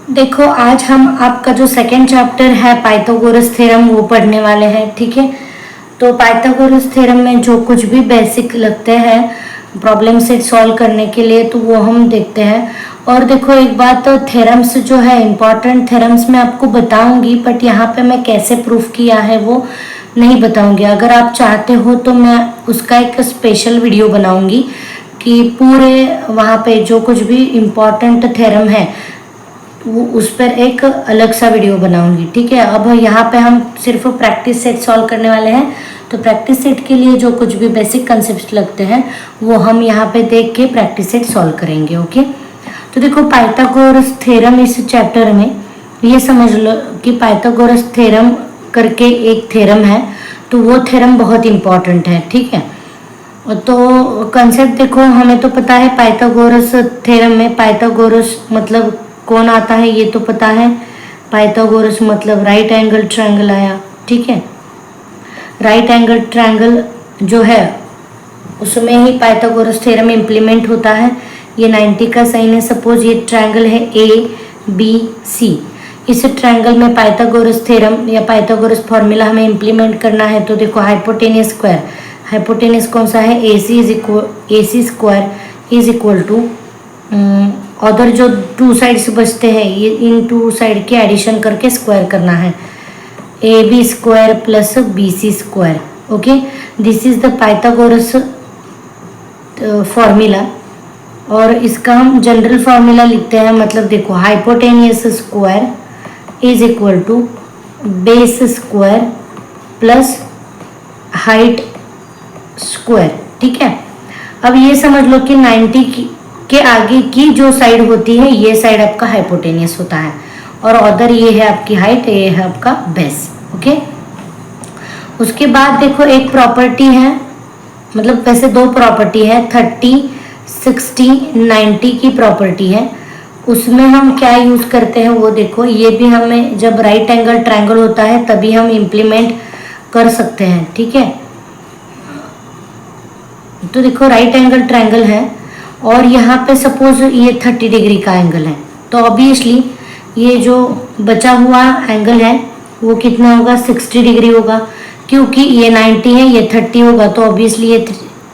देखो आज हम आपका जो सेकंड चैप्टर है पाइथागोरस थ्योरम वो पढ़ने वाले हैं। ठीक है, तो पाइथागोरस थ्योरम में जो कुछ भी बेसिक लगते हैं प्रॉब्लम सेट सॉल्व करने के लिए तो वो हम देखते हैं। और देखो एक बात, तो थ्योरम्स जो है इम्पॉर्टेंट थ्योरम्स मैं आपको बताऊंगी, बट यहाँ पे मैं कैसे प्रूफ किया है वो नहीं बताऊंगी। अगर आप चाहते हो तो मैं उसका एक स्पेशल वीडियो बनाऊंगी कि पूरे वहाँ पे जो कुछ भी इम्पॉर्टेंट थ्योरम है वो उस पर एक अलग सा वीडियो बनाऊंगी। ठीक है, अब यहाँ पे हम सिर्फ प्रैक्टिस सेट सॉल्व करने वाले हैं, तो प्रैक्टिस सेट के लिए जो कुछ भी बेसिक कंसेप्ट लगते हैं वो हम यहाँ पे देख के प्रैक्टिस सेट सॉल्व करेंगे। ओके, तो देखो पाइथागोरस थ्योरम इस चैप्टर में ये समझ लो कि पाइथागोरस थ्योरम करके एक थ्योरम है, तो वो थ्योरम बहुत इंपॉर्टेंट है। ठीक है, तो कंसेप्ट देखो, हमें तो पता है पाइथागोरस थ्योरम में पाइथागोरस मतलब कौन आता है ये तो पता है। पाइथागोरस मतलब राइट एंगल ट्रायंगल आया। ठीक है, राइट एंगल ट्रायंगल जो है उसमें ही पाइथागोरस थ्योरम इम्प्लीमेंट होता है। ये 90 का साइन है। सपोज ये ट्रायंगल है ABC, इस ट्रायंगल में पाइथागोरस थ्योरम या पाइथागोरस फॉर्मूला हमें इम्प्लीमेंट करना है। तो देखो हाइपोटेनियस स्क्वायर, हाइपोटेनियस कौन सा है, AC square is equal to उधर जो टू साइड्स बचते हैं ये इन टू साइड के एडिशन करके स्क्वायर करना है, AB square plus BC square. Okay, this is the Pythagoras formula, और इसका हम जनरल फॉर्मूला लिखते हैं। मतलब देखो hypotenuse square is equal to base square plus height square. ठीक है, अब ये समझ लो कि 90 के आगे की जो साइड होती है ये साइड आपका हाइपोटेनियस होता है, और अदर ये है आपकी हाइट, ये है आपका बेस। ओके, उसके बाद देखो एक प्रॉपर्टी है, मतलब वैसे दो प्रॉपर्टी है, 30, 60, 90 की प्रॉपर्टी है। उसमें हम क्या यूज करते हैं वो देखो, ये भी हमें जब राइट एंगल ट्रायंगल होता है तभी हम इम्प्लीमेंट कर सकते हैं। ठीक है, तो देखो राइट एंगल ट्रायंगल है और यहाँ पे सपोज ये 30 डिग्री का एंगल है, तो ऑब्वियसली ये जो बचा हुआ एंगल है वो कितना होगा, 60 डिग्री होगा। क्योंकि ये 90 है, ये 30 होगा, तो ऑब्वियसली ये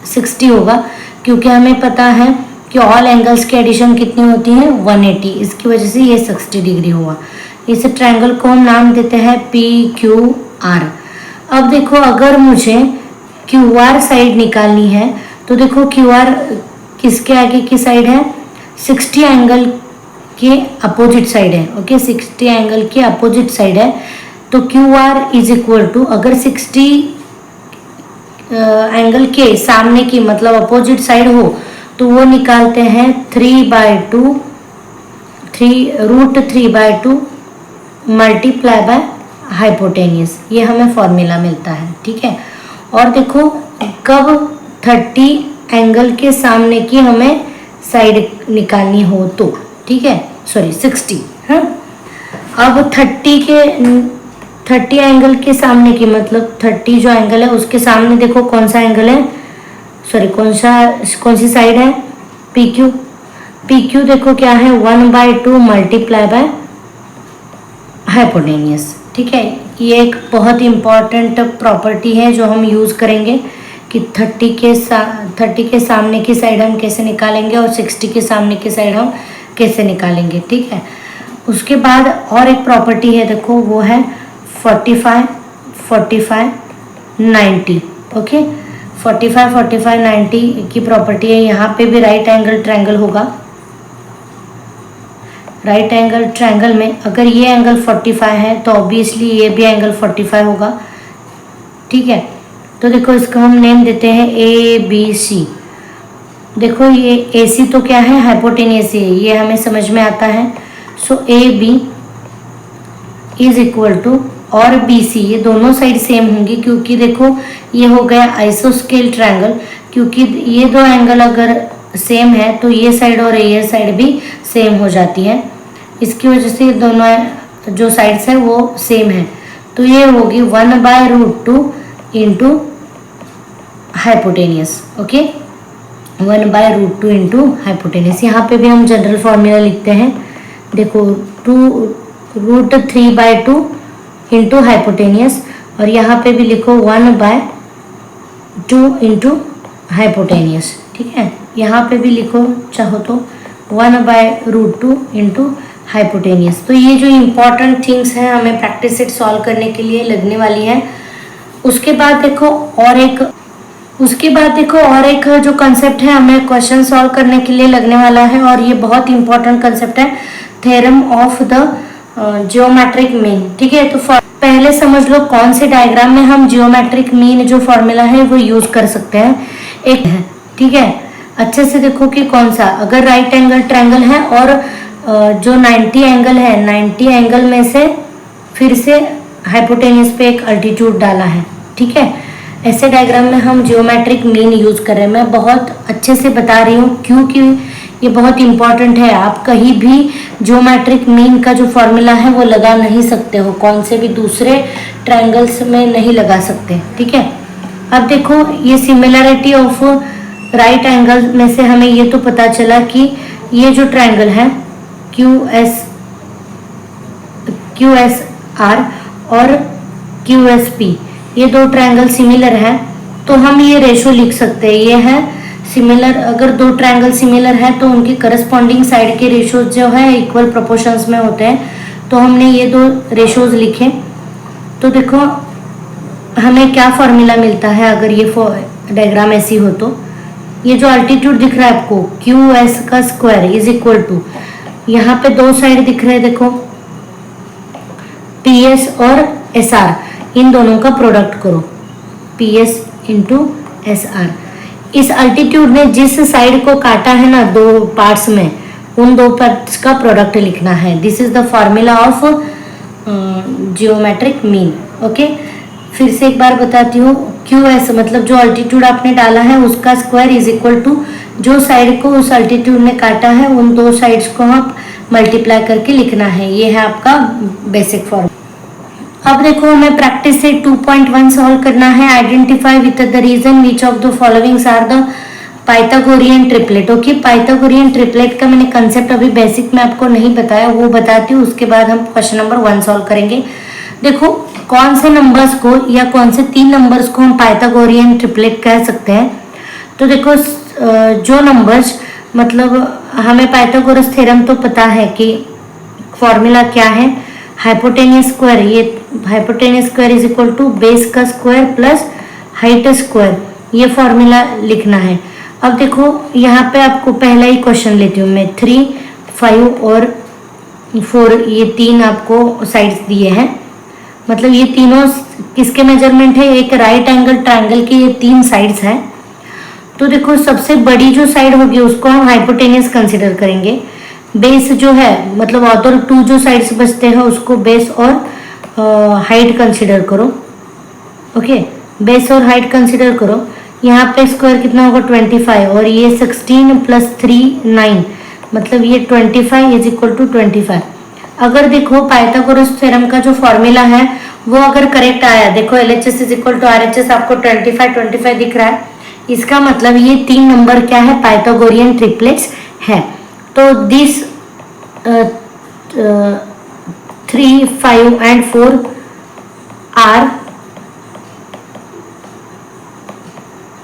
60 होगा, क्योंकि हमें पता है कि ऑल एंगल्स की एडिशन कितनी होती है, 180। इसकी वजह से ये 60 डिग्री हुआ। इस ट्रायंगल को हम नाम देते हैं PQR। अब देखो अगर मुझे QR साइड निकालनी है तो देखो QR किसके आगे की साइड है, 60 एंगल के अपोजिट साइड है। ओके, 60 एंगल के अपोजिट साइड है, तो QR इज इक्वल टू, अगर 60 एंगल के सामने की मतलब अपोजिट साइड हो तो वो निकालते हैं 3/2 √3/2 मल्टीप्लाई बाय हाइपोटेनियस, ये हमें फॉर्मूला मिलता है। ठीक है, और देखो कब 30 एंगल के सामने की हमें साइड निकालनी हो तो, ठीक है, सॉरी 60। हाँ, अब 30 एंगल के सामने की मतलब 30 जो एंगल है उसके सामने देखो कौन सा एंगल है, सॉरी कौन सी साइड है, PQ देखो क्या है, 1/2 मल्टीप्लाई बाय हाइपोटेनियस। ठीक है, ये एक बहुत इंपॉर्टेंट प्रॉपर्टी है जो हम यूज़ करेंगे कि 30 के सामने की साइड हम कैसे निकालेंगे और 60 के सामने की साइड हम कैसे निकालेंगे। ठीक है, उसके बाद और एक प्रॉपर्टी है देखो, वो है 45, 45, 90। ओके, 45, 45, 90 की प्रॉपर्टी है। यहाँ पे भी राइट एंगल ट्रायंगल होगा। राइट एंगल ट्रायंगल में अगर ये एंगल 45 है तो ऑब्वियसली ये भी एंगल 45 होगा। ठीक है, तो देखो इसको हम नेम देते हैं ABC। देखो ये AC तो क्या है, हाइपोटेनियस है, ये हमें समझ में आता है। सो AB इज इक्वल टू, और BC ये दोनों साइड सेम होंगी, क्योंकि देखो ये हो गया आइसोस्केल ट्रायंगल, क्योंकि ये दो एंगल अगर सेम है तो ये साइड और ये साइड भी सेम हो जाती है। इसकी वजह से दोनों जो साइड्स है वो सेम है, तो ये होगी 1/√2 into hypotenuse. Okay, 1/√2 into hypotenuse. यहाँ पे भी हम जनरल फॉर्मूला लिखते हैं देखो 2√3/2 इंटू हाइपोटेनियस, और यहाँ पे भी लिखो 1/2 इंटू हाइपोटेनियस। ठीक है, यहाँ पे भी लिखो चाहो तो 1/√2 इंटू हाइपोटेनियस। तो ये जो इम्पोर्टेंट थिंग्स हैं हमें प्रैक्टिस सेट सॉल्व करने के लिए लगने वाली है। उसके बाद देखो और एक जो कंसेप्ट है हमें क्वेश्चन सॉल्व करने के लिए लगने वाला है, और ये बहुत इंपॉर्टेंट कंसेप्ट है, theorem of the geometric mean. ठीक है, तो पहले समझ लो कौन से डायग्राम में हम जियोमेट्रिक मीन जो फॉर्मूला है वो यूज कर सकते हैं। एक है, ठीक है, अच्छे से देखो कि कौन सा, अगर राइट एंगल ट्रायंगल है और जो 90 एंगल है, 90 एंगल में से फिर से हाइपोटेनियस पे एक अल्टीट्यूड डाला है। ठीक है, ऐसे डायग्राम में हम जियोमेट्रिक मीन यूज कर रहे हैं। मैं बहुत अच्छे से बता रही हूँ क्योंकि ये बहुत इंपॉर्टेंट है। आप कहीं भी जियोमेट्रिक मीन का जो फॉर्मूला है वो लगा नहीं सकते हो, कौन से भी दूसरे ट्रायंगल्स में नहीं लगा सकते। ठीक है, अब देखो ये सिमिलरिटी ऑफ राइट एंगल में से हमें ये तो पता चला कि ये जो ट्रायंगल है QSR और QSP, ये दो ट्रायंगल सिमिलर है, तो हम ये रेशो लिख सकते हैं। ये है सिमिलर, अगर दो ट्रायंगल सिमिलर है तो उनकी करस्पॉन्डिंग साइड के रेशोज जो है इक्वल प्रोपोर्शंस में होते हैं। तो हमने ये दो रेशोज लिखे, तो देखो हमें क्या फॉर्मूला मिलता है अगर ये डायग्राम ऐसी हो। तो ये जो अल्टीट्यूड दिख रहा है आपको QS का स्क्वायर इज इक्वल टू, यहाँ पे दो साइड दिख रहे हैं देखो, PS और SR, इन दोनों का प्रोडक्ट करो, PS इंटू SR। इस अल्टीट्यूड ने जिस साइड को काटा है ना दो पार्ट्स में, उन दो पार्ट्स का प्रोडक्ट लिखना है। This is the formula of geometric mean. Okay, फिर से एक बार बताती हूँ, QS मतलब जो अल्टीट्यूड आपने डाला है उसका स्क्वायर इज इक्वल टू जो साइड को उस अल्टीट्यूड ने काटा है उन दो साइड्स को आप मल्टीप्लाई करके लिखना है। ये है आपका बेसिक फॉर्मूला। अब देखो हमें प्रैक्टिस से 2.1 सॉल्व करना है। Identify with the reason which of the followings are the Pythagorean triplet. Okay, Pythagorean triplet का मैंने कंसेप्ट अभी बेसिक में आपको नहीं बताया, वो बताती हूँ, उसके बाद हम क्वेश्चन नंबर 1 सॉल्व करेंगे। देखो कौन से नंबर्स को या कौन से 3 नंबर्स को हम पाइथागोरियन ट्रिपलेट कह सकते हैं। तो देखो जो नंबर्स, मतलब हमें पाइथागोरस थ्योरम तो पता है कि फॉर्मूला क्या है, हाइपोटेनियस स्क्वायर, ये hypotenuse square is equal to base का स्क्वायर प्लस हाइट स्क्वायर, ये फॉर्मूला लिखना है। अब देखो यहाँ पे आपको पहला ही क्वेश्चन लेती हूँ मैं, 3, 5 और 4, ये 3 आपको साइड्स दिए हैं, मतलब ये तीनों किसके मेजरमेंट है, एक राइट एंगल ट्रायंगल के ये 3 साइड्स हैं। तो देखो सबसे बड़ी जो साइड होगी उसको हम हाइपोटेनियस कंसिडर करेंगे। बेस जो है मतलब अदर 2 जो साइड्स बचते हैं उसको बेस और हाइट कंसिडर करो। ओके, बेस और हाइट कंसिडर करो। यहाँ पे स्क्वायर कितना होगा 25, और ये 16 + 3 9, मतलब ये 25 इज इक्वल टू 25। अगर देखो पाइथागोरस थ्योरम का जो फॉर्मूला है वो अगर करेक्ट आया, देखो LHS is equal to RHS आपको 25 दिख रहा है, इसका मतलब ये 3 नंबर क्या है, पाइथागोरियन ट्रिपलेट्स है। तो this 3, 5 and 4 are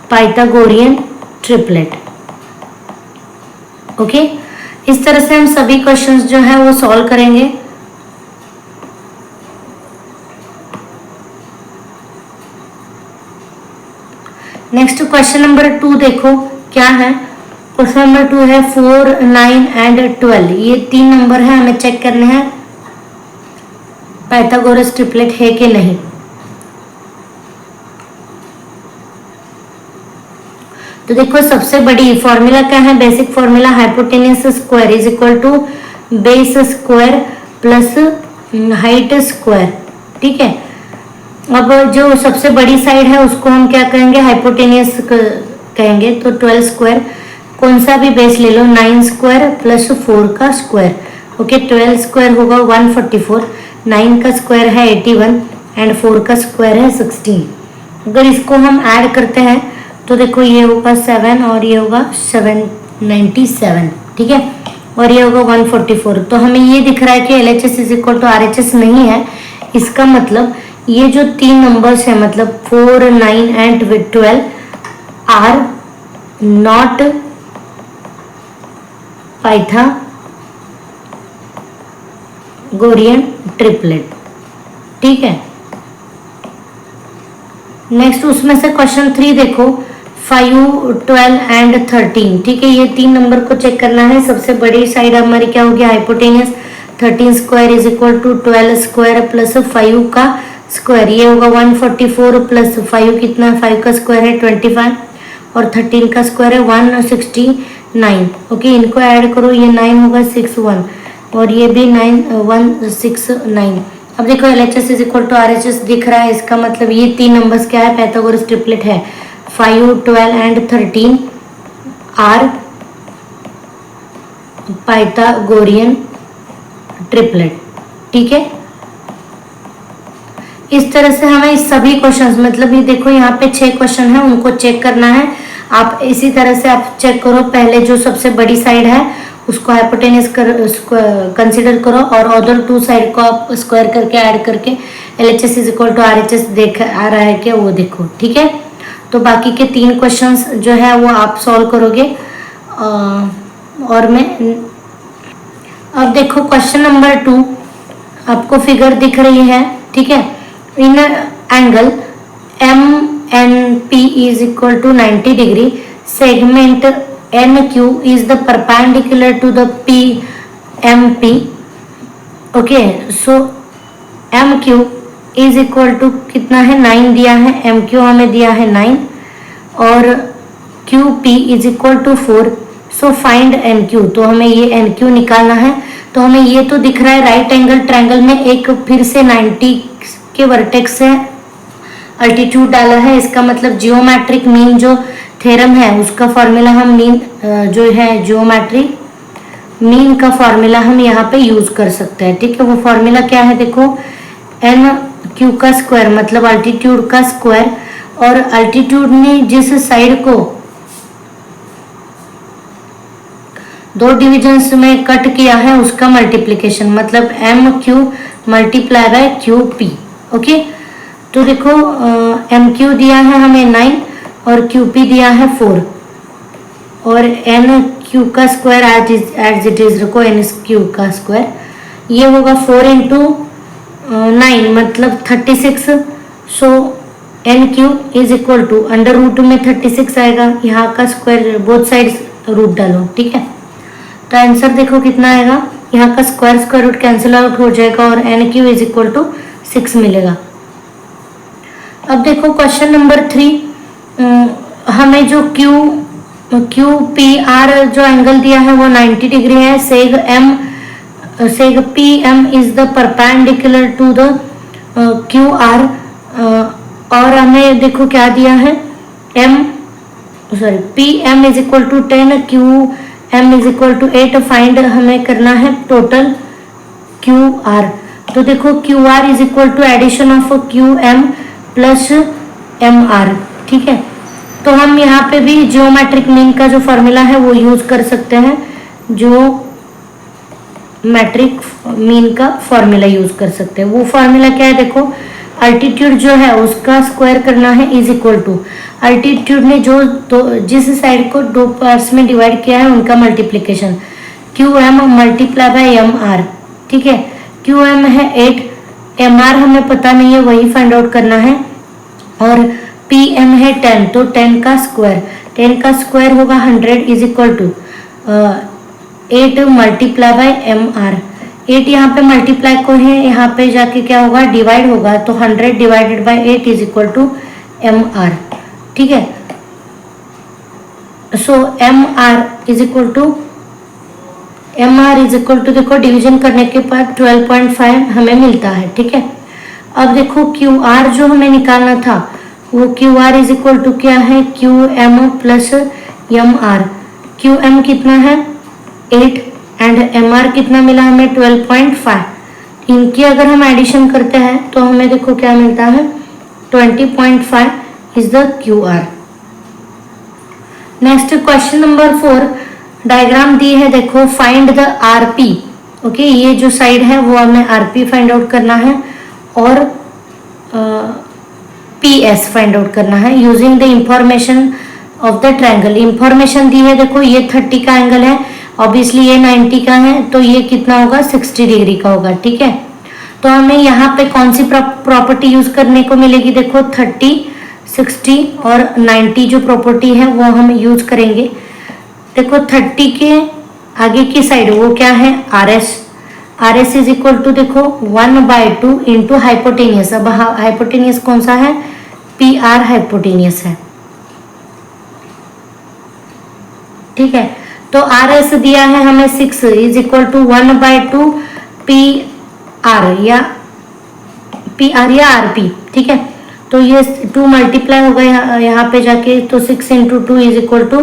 Pythagorean triplet. Okay, इस तरह से हम सभी क्वेश्चंस जो है वो सॉल्व करेंगे। नेक्स्ट क्वेश्चन नंबर 2 देखो क्या है। क्वेश्चन नंबर 2 है 4, 9 and 12, ये 3 नंबर है, हमें चेक करने हैं पाइथागोरस ट्रिपलेट है कि नहीं। तो देखो सबसे बड़ी फॉर्मूला क्या है, basic formula hypotenuse square is equal to base square plus height square. ठीक है, अब जो सबसे बड़ी साइड है उसको हम क्या कहेंगे, हाइपोटेनियस कहेंगे। तो 12 स्क्वायर, कौन सा भी बेस ले लो, 9 स्क्वायर प्लस 4 का स्क्वायर। ओके, 12 स्क्वायर होगा 144, 9 का स्क्वायर है 81 एंड 4 का स्क्वायर है 16। अगर इसको हम ऐड करते हैं तो देखो ये होगा 7 और ये होगा 797। ठीक है, और ये होगा 144। तो हमें ये दिख रहा है कि LHS is equal to RHS नहीं है। इसका मतलब ये जो तीन नंबर्स है, मतलब 4, 9 and 12 are not Pythagorean triplet. ठीक है, नेक्स्ट उसमें से क्वेश्चन 3 देखो, 5, 12 एंड 13। ठीक है, ये तीन नंबर को चेक करना है। सबसे बड़ी साइड हमारी क्या होगी, hypotenuse. 13 square is equal to 12 square plus 5 का स्क्वायर, ये होगा 144 प्लस 5 कितना, 5 का स्क्वायर है 25 और 13 का स्क्वायर है 169। ओके, इनको ऐड करो, ये 9 होगा 61 और ये भी 169। अब देखो LHS is equal to RHS दिख रहा है। इसका मतलब ये तीन नंबर्स क्या है, पाइथागोरस ट्रिपलेट है। 5, 12 एंड 13 आर पाइथागोरियन ट्रिपलेट। ठीक है, इस तरह से हमें इस सभी क्वेश्चंस, मतलब ये देखो यहाँ पे 6 क्वेश्चन है, उनको चेक करना है। आप इसी तरह से आप चेक करो, पहले जो सबसे बड़ी साइड है उसको हाइपोटेनियस कंसीडर करो और अदर 2 साइड को आप स्क्वायर करके ऐड करके LHS is equal to RHS देख आ रहा है क्या, वो देखो। ठीक है, तो बाकी के 3 क्वेश्चंस जो है वो आप सॉल्व करोगे। और मैं अब देखो क्वेश्चन नंबर 2, आपको फिगर दिख रही है। ठीक है, इन angle MNP is equal to 90 degree, segment NQ is the perpendicular to the PMP. Okay, so MQ is equal to कितना है, 9 दिया है, MQ हमें दिया है 9 और QP is equal to 4. So find NQ, तो हमें ये NQ निकालना है। तो हमें ये तो दिख रहा है राइट एंगल ट्रायंगल में एक फिर से 90 के वर्टेक्स से अल्टीट्यूड डाला है। इसका मतलब जियोमेट्रिक मीन जो थ्योरम है उसका फॉर्मूला हम मीन जो है जियोमेट्रिक मीन का फॉर्मूला हम यहाँ पे यूज कर सकते हैं। ठीक है, वो फॉर्मूला क्या है देखो, NQ का स्क्वायर मतलब अल्टीट्यूड का स्क्वायर, और अल्टीट्यूड ने जिस साइड को 2 डिविजन्स में कट किया है उसका मल्टीप्लिकेशन, मतलब MQ multiply by QP। Okay, तो देखो MQ दिया है हमें 9 और QP दिया है 4 और NQ का स्क्वायर एज इट इज रखो, NQ का स्क्वायर ये होगा 4 इंटू 9 मतलब 36। So NQ is equal to under root में 36 आएगा, यहाँ का स्क्वायर बोथ साइड्स रूट डालो। ठीक है, तो आंसर देखो कितना आएगा, यहाँ का स्क्वायर रूट कैंसिल आउट हो जाएगा और NQ इज इक्वल टू 6 मिलेगा। अब देखो क्वेश्चन नंबर 3, हमें जो QPR जो एंगल दिया है वो 90 डिग्री है। Seg PM is the perpendicular to the QR और हमें देखो क्या दिया है, PM is equal to 10, QM is equal to 8। Find हमें करना है टोटल QR। तो देखो QR is equal to addition of QM plus MR। ठीक है, तो हम यहाँ पे भी जियोमेट्रिक मीन का जो फॉर्मूला है वो यूज कर सकते हैं, जो मैट्रिक मीन का फॉर्मूला यूज कर सकते हैं। वो फॉर्मूला क्या है देखो, अल्टीट्यूड जो है उसका स्क्वायर करना है इज इक्वल टू अल्टीट्यूड ने जो जिस साइड को 2 पार्ट्स में डिवाइड किया है उनका multiplication, QM multiply by MR। ठीक है, QM है 8, MR हमें पता नहीं है, वही फाइंड आउट करना है, और PM है 10, तो 10 का स्क्वायर होगा 100 is equal to 8 multiply by MR। 8 यहाँ पे मल्टीप्लाई को है, यहाँ पे जाके क्या होगा डिवाइड होगा, तो 100 divided by 8 is equal to MR। ठीक है, so MR is equal to देखो डिवीजन करने के बाद 12.5 हमें मिलता है। ठीक है, अब देखो QR जो हमें निकालना था वो QR इज इक्वल टू क्या है, QM प्लस MR। QM कितना है 8 एंड MR कितना मिला हमें 12.5। इनकी अगर हम एडिशन करते हैं तो हमें देखो क्या मिलता है 20.5 is the QR। Next question number 4, diagram दी है, देखो फाइंड द आरपी। ओके, ये जो साइड है वो हमें आरपी फाइंड आउट करना है और पीएस फाइंड आउट करना है using the information of the triangle. Information दी है, देखो ये 30 का एंगल है, ऑब्वियसली ये 90 का है, तो ये कितना होगा 60 डिग्री का होगा। ठीक है, तो हमें यहाँ पे कौन सी प्रॉपर्टी यूज करने को मिलेगी, देखो 30, 60 और 90 जो प्रॉपर्टी है वो हम यूज करेंगे। देखो 30 के आगे की साइड वो क्या है, R S is equal to देखो 1/2 इंटू हाइपोटेनियस। अब हाइपोटेनियस कौन सा है, पी आर हाइपोटेनियस है। ठीक है, तो आर एस दिया है हमें 6 is equal to 1/2 P R या आर पी। ठीक है, तो ये 2 मल्टीप्लाई हो गया यहाँ पे जाके, तो 6 into 2 is equal to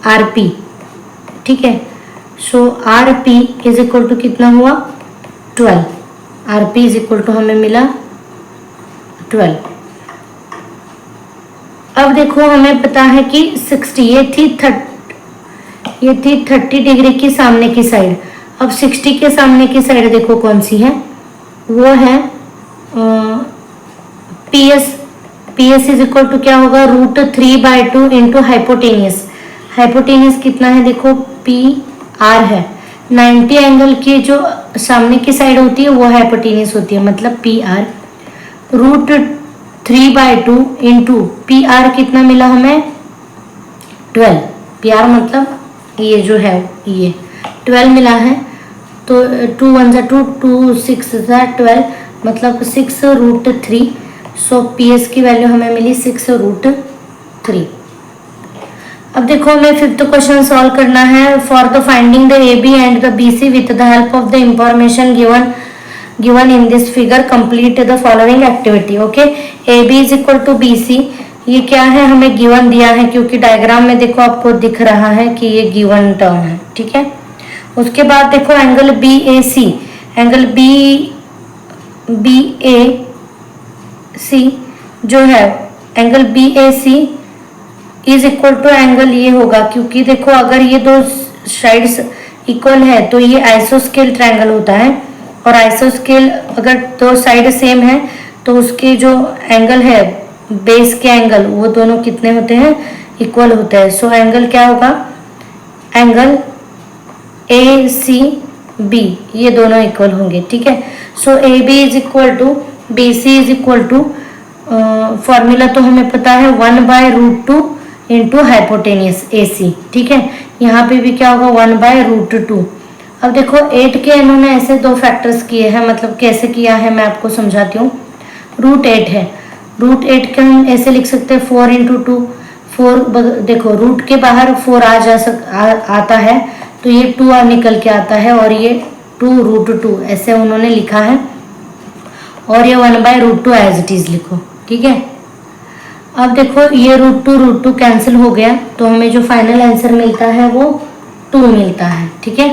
R P. ठीक है, so R P is equal to कितना हुआ 12। R P is equal to हमें मिला 12। अब देखो हमें पता है कि 60 ये थी 30 डिग्री की सामने की साइड। अब 60 के सामने की साइड देखो कौन सी है, वो है PS. PS is equal to क्या होगा, √3/2 इंटू हाइपोटेनियस। हाइपोटेनियस कितना है, देखो पी आर है। 90 एंगल की जो सामने की साइड होती है वो हाइपोटेनियस होती है, मतलब P R. √3/2 into P R कितना मिला हमें 12। पी आर मतलब ये जो है ये 12 मिला है, तो 2 1 जा 2, 2 6 जा 12, मतलब 6√3। सो पी एस की वैल्यू हमें मिली 6√3। अब देखो हमें फिफ्थ क्वेश्चन सॉल्व करना है। For the finding the A B and the B C with the help of the information given in this figure complete the following activity. Okay, A B is equal to B C, ये क्या है हमें given दिया है, क्योंकि diagram में देखो आपको दिख रहा है कि ये गिवन टर्म है। ठीक है, उसके बाद देखो angle B A C, angle B A C जो है angle B A C is equal to angle ये होगा, क्योंकि देखो अगर ये दो साइड्स इक्वल है तो ये आइसोस्केल ट्रायंगल होता है, और आइसोस्केल अगर दो साइड सेम है तो उसके जो एंगल है बेस के एंगल वो दोनों कितने होते हैं, इक्वल होते हैं। सो एंगल क्या होगा, एंगल ए सी बी ये दोनों इक्वल होंगे। ठीक है, so A B is equal to B C is equal to, formula तो हमें पता है 1/√2 इंटू हाइपोटेनियस ए सी। ठीक है, यहाँ पे भी क्या होगा 1/√2। अब देखो 8 के इन्होंने ऐसे दो फैक्टर्स किए हैं, मतलब कैसे किया है मैं आपको समझाती हूँ। √8 है, √8 के हम ऐसे लिख सकते हैं 4 इंटू 2। 4 देखो रूट के बाहर 4 आता है तो ये 2 निकल के आता है, और ये 2√2 ऐसे उन्होंने लिखा है, और ये 1/√2 एज इट इज लिखो। ठीक है, अब देखो ये √2 कैंसिल हो गया, तो हमें जो फाइनल आंसर मिलता है वो 2 मिलता है। ठीक है,